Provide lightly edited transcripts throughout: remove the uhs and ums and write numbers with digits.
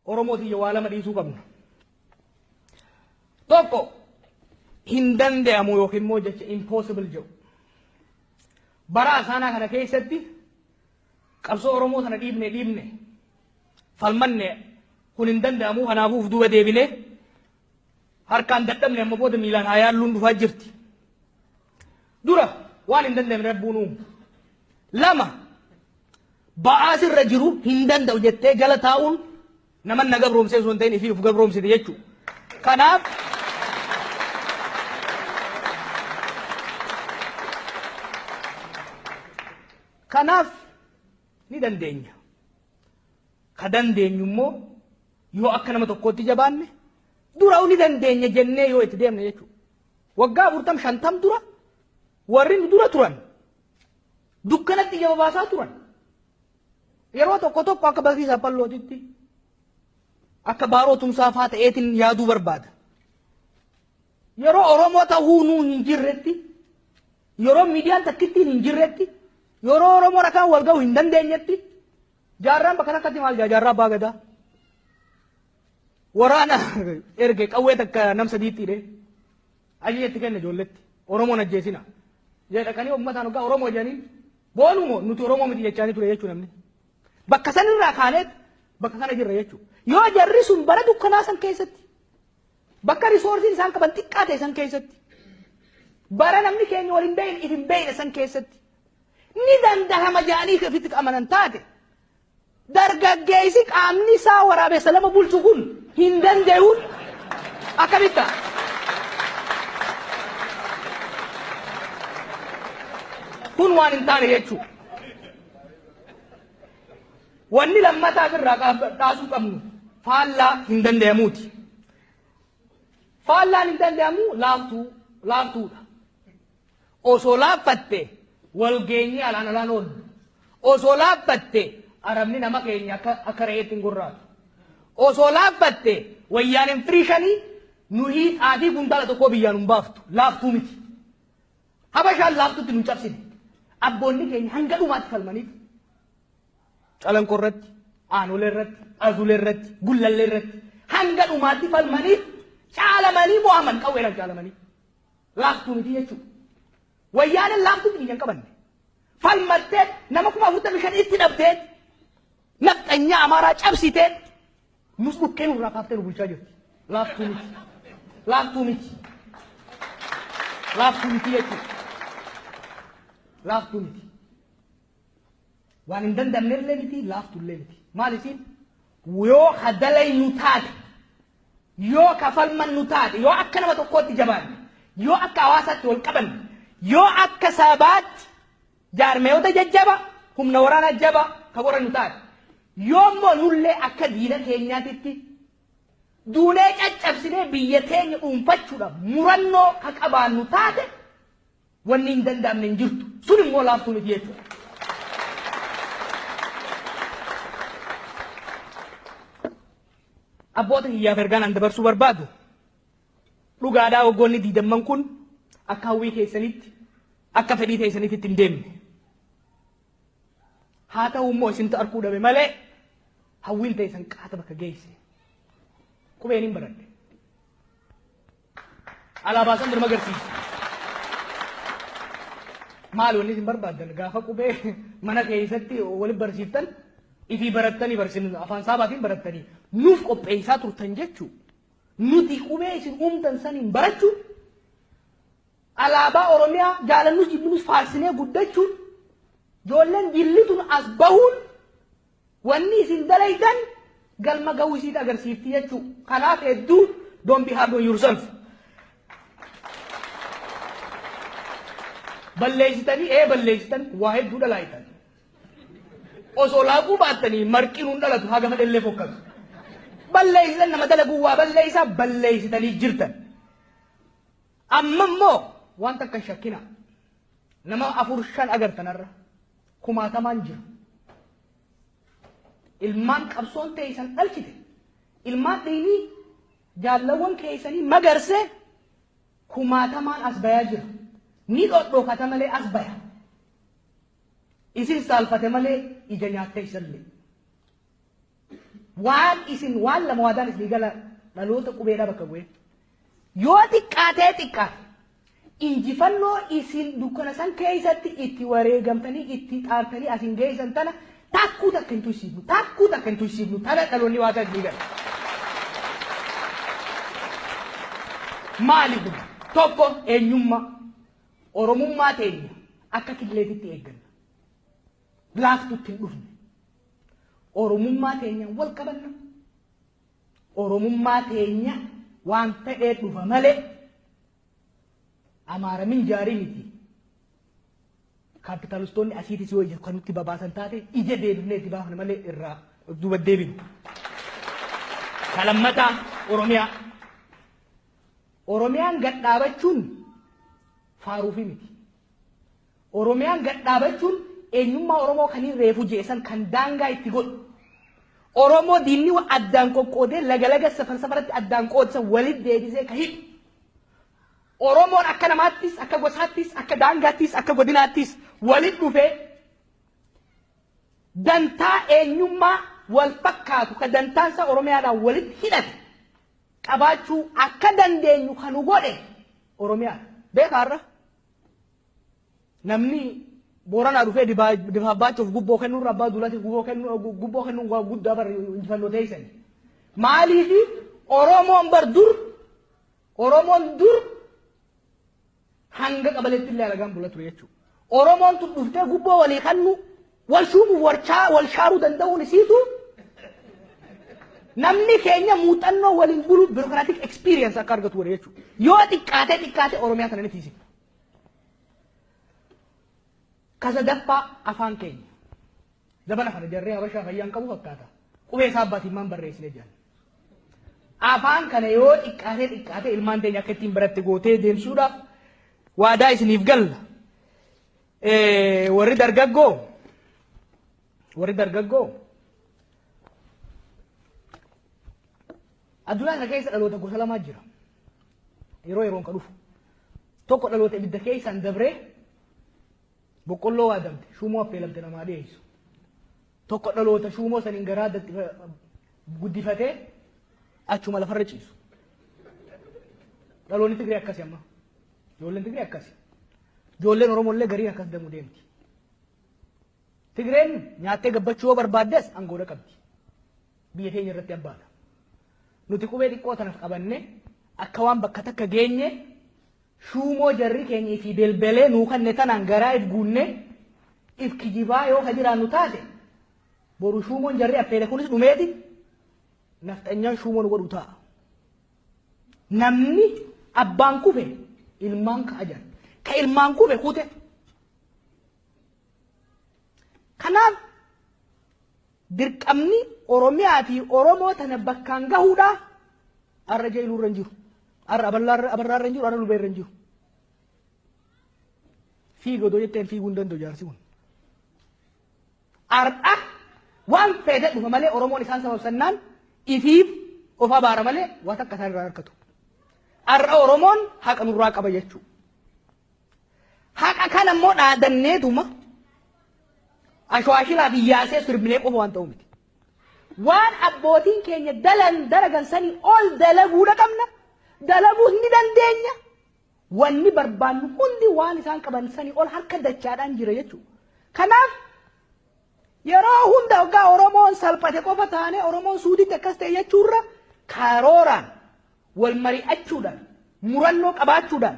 Oromooti waalama dhiisuu qabna. Tokko hin danda'amu yookiin immoo jecha impossible jedhu. Bara asaanaa kana keessatti qabsoo Oromoo sana dhiibne falmanne kun hin danda'amu kanaafuuf duuba deebine harkaan dadhabne amma booda miilaan haa yaalluun dhufaa jirti. Dura waan hin danda'amne rabbuun uumu. Lama ba'aas irra jiru hin danda'u jettee jala taa'uun nama na gabroomsee osoo hin ta'in ifii uf gabroomsite jechuudha. Kanaaf ni dandeenya. Ka dandeenyu immoo yoo akka nama tokkootti jabaanne dura ni dandeenya jennee yoo itti deemne jechuudha. Waggaa 40-50 dura warri dura turan dukkanatti ija babaasaa turan. Yeroo tokko tokko akka barsiisaa Pallootitti akka baaroo tumsaa fa'aa ta'eetiin yaaduu barbaada. Yeroo Oromoo ta'uu nuu hin jirretti, yeroo miidiyaan takkittiin hin jirretti, yeroo Oromoo rakaan wal ga'uu hin dandeenyetti, jaarraan bakka takkatti maal jaarraa abbaa gadaa. Waraana erge qawwee takka nam sadiitti hidhee ajajetti kenne ijoolletti Oromoon ajjeesina. Jedhaqanii uummataan hoggaa Oromoo jedhanii boonumoo nuti Oromoo miti jechaanii ture jechuu namni. Bakka sanirraa kaaneet bakka kana jirra jechuudha. Yoo jarri sun bara dukkanaa san keessatti bakka risoorsiin isaan qaban xiqqaa ta'e san keessatti bara namni keenya waliin beeyin ifin beeyne san keessatti ni dandahama jedhanii ofitti amanan taate dargaggeessi qaamni isaa waraabessa lama bulchu kun hin danda'uun akkamitti kun waan hin taane jechuudha. Wanni lammataa irraa dhaasuu qabnu faallaa hin danda'amuuti. Faallaan hin danda'amu laaftuudha. Osoo laaffatte wal geenye alaan oolu. Osoo laaffatte arabni nama keenya akka re'eetti hin gurraatu. Osoo laaffatte wayyaan hin firiishanii nuyi xaafii kuntaala tokkoo biyyaan hin baaftu. Laaftuu miti. Habashaan laaftutti nu cabsine. Abboonni keenya hanga dhumaatti falmaniif. Calanqoo irratti, aanolee irratti, azulee irratti, gullallee irratti hanga dhumaatti falmaniif caalamanii mo'aman qawweedhaan caalamanii. Laaftuu miti jechuudha. Wayyaan laaftuu biyya hin qabanne. Falmattee nama 45 itti dhabdee nafxanyaa Amaaraa cabsitee nus dhukkee nurraa kaaftee nu bulchaa jirti. Laaftuu miti. Laaftuu miti. Laaftuu miti jechuudha. Laaftuu miti. Waan hin danda'amne illee miti laaftuu illee miti. Maal isiin yoo hadalay nu taate yoo kafalman nu taate yoo akka nama tokkootti jabaanne yoo akka hawaasaatti wal qabanne yoo akka sabaatti jaarmeeyota jajjaba humna waraana jaba ka godhan nu taate yoo immoo nullee akka diina keenyaatitti duunee caccabsinee biyya teenya dhuunfachuudhaaf murannoo ka qabaannu taate wanni hin danda'amne hin jirtu sun immoo laaftuu miti jechuudha. Abboota hiyyaaf ergaan an dabarsuu barbaadu dhugaadhaa waggoonni 20 kun akka hawwii keessanitti akka fedhii keessanitti hin deemne. Haa ta'u immoo isintu arguu dhabe malee hawwiin teessan qaata bakka geesse. Qubeen hin baradhe. Alaabaa san durma agarsiisa. Maal wanni isin barbaadan gaafa qubee mana keessatti waliin barsiiftan ifii barattanii barsiin afaan saabaatiin barattanii nuuf qopheessaa turtan jechuudha. Nuti qubee isin uumtan saniin barachuun alaabaa Oromiyaa jaalannus jibbinus faarsinee guddachuun ijoolleen jillitun as bahuun wanni isin dalaydan galma gahuu isiit agarsiifti jechuudha. Kanaaf hedduu don't be hard on yourself. Balleessitanii balleessitan waa hedduu dhalaayitan. Osoo laaquu baattanii marqiin hun dhalatu haga madallee fokkatu. Balleessitan nama dalaguu waa balleessitanii jirtan. Amma immoo wanta akka shakkina nama 4-5 agartanarra kumaatamaan jira. Ilmaan qabsoon teessan dhalchite. Ilmaan dhiinii jaallawwan keessanii magarsee kumaatamaan as bayaa jira. Ni dhodhokata malee as baya. Isin saalfate malee ija nyaattee isallee. waan isin waan lama waadaan isin gala dhaloota qubeedhaa bakka bu'e yoo xiqqaate injifannoo isin dukkana san keessatti itti wareegamtanii itti xaartanii asin geessan tana takkuu takka hin tuysiifnu tana dhaloonni waadaan isin gala. Maali kun tokko eenyummaa oromummaa teenya akka killeetitti eegganna laaftutti hin dhufne oromummaa teenya wal qabanna oromummaa teenya waan ta'ee dhufa malee amaaramin jaarii miti kaapitaalistoonni asiitis yoo kan nutti babaasan taate ija deebifnee itti baafna malee irraa duuba deebinu. Kalammataa Oromiyaan gadhaabachuun faaruufi miti. Oromiyaan gadhaabachuun eenyummaa Oromoo kan hin reefu jeesan kan daangaa itti godhu. Oromoo diinni addaan qoqqoodee laga safaratti addaan qoodsan walitti deebisee ka hidhu. Oromoon akka namaattis, akka gosaattis, akka daangaattis, akka godinaattis walitti dhufee dantaa eenyummaa wal fakkaatu ka dantaansa Oromiyaadhaan walitti hidhate. Qabaachuu akka dandeenyu kan godhe Oromiyaa beekaarra namni Booranaa dhufee dibaabachuuf gubboo kennuun abbaa duulati gubboo kennuun guddaa bar injifannoo teessan maaliif Oromoon dur hanga qabaleetti illee alagaan bulatu jechuudha. Oromoon tun dhuftee gubboo walii kennu wal shuumuuf wal shaaruu danda'uun isiitu. Namni keenya muuxannoo waliin bulu bureaucratic experience akka argatu wali jechuudha. Yoo xiqqaate Oromiyaa kana ni tiisi. Kasadaffaa afaan keenya. Dabala kana jarree Habashaa fayyaan qabu fakkaata. Qubee isaa abbaatiin maan barreessine jiran. Afaan kana yoo xiqqaate ilmaan teenya akka ittiin baratte gootee deemsuudhaaf waadaa isiniif galla. Warri dargaggoo addunyaa kana keessa dhaloota gosa lamaa jira. Yeroon kan dhufu. Tokko dhaloota ibidda keessaan dabree boqqolloo waadamte shuumoo affeelamte namaa dhiyeessu. Tokko dhaloota shuumoo saniin garaa guddifatee achuma lafarra ciisu. Dhaloonni Tigree akkasi amma. Ijoolleen Tigree akkasi. Ijoolleen Oromollee gariin akkas deemu deemti. Tigreen nyaattee gabbachuu yoo barbaaddes aangoodha qabdi. Biyya keenya irratti abbaadha. Nuti qubee xiqqoo tanaaf qabanne akka waan bakka takka geenye shuumoo jarri keenyii fi belbelee nuu kanne tanaan garaa if guunne if kijibaa yoo ka jiraannu taate boru shuumoon jarri affeele kunis dhumeeti nafxanyaan shuumoon godhu ta'a. Namni abbaan kufe ilmaan ka ajan ka ilmaan kufe kute. Kanaaf dirqamni Oromiyaa fi Oromoo tana bakkaan gahuudha arra jeeluu irra jiru. Arra abarraa irra jiru, arra lubee irra jiru. Fiigoo doo jetteen fiiguu hin danda'u jaarsi kun. Ar'a waan feete dhufa malee Oromoon isaan sababsannaan ifiif of abaara malee waan akka isaan irraa harkatu. Ar'a Oromoon haqa nurraa qaba jechuudha. Haqa kana immoo dhaadanneetuma ashwaashilaa fi yaasee sirbilee qofa waan ta'u miti. Waan abbootiin keenya dalagan sanii ol dalaguudha qabna. Dalaguu ni dandeenya. Wanni barbaannu hundi waan isaan qaban sanii ol harka dachaadhaan jira jechuudha. Kanaaf yeroo hunda waggaa Oromoon salphate qofa taane Oromoon suuditti akkas ta'e jechuurra karooraan wal mari'achuudhaan murannoo qabaachuudhaan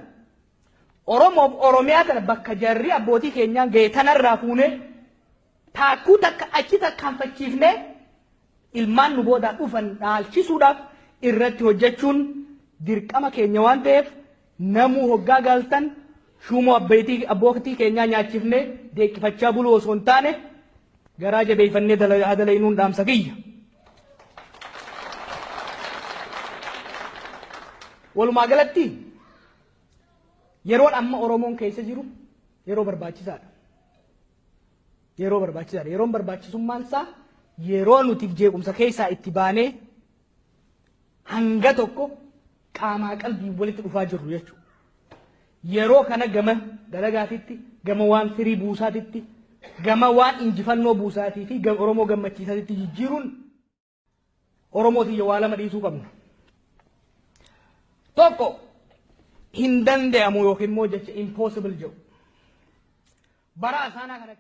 Oromoof Oromiyaa kana bakka jarri abbootii keenyaan ga'e tanarraa fuunee taakkuu takka achi takkaanfachiifne ilmaan nu boodaa dhufan dhaalchisuudhaaf irratti hojjechuun dirqama keenya waan ta'eef namuu hoggaa galtan shuumoo abbootii keenyaa nyaachifne deeqqifachaa buluu osoo hin taane garaa jabeeffannee dalaynuun dhaamsa kiyya. Walumaa galatti yeroon amma Oromoon keessa jiru yeroo barbaachisaadha. Yeroon barbaachisummaan isaa yeroo nuti jeequmsa keessaa itti baanee hanga tokko qaamaa qalbii walitti dhufaa jirru jechuudha. Yeroo kana gama dalagaatitti, gama waan firii buusaatitti, gama waan injifannoo buusaatii fi Oromoo gammachiisaatitti jijjiiruun Oromootii waa lama dhiisuu qabna. Tokko hin danda'amu yookiin immoo jecha impossible jedhu. Bara asaanaa kana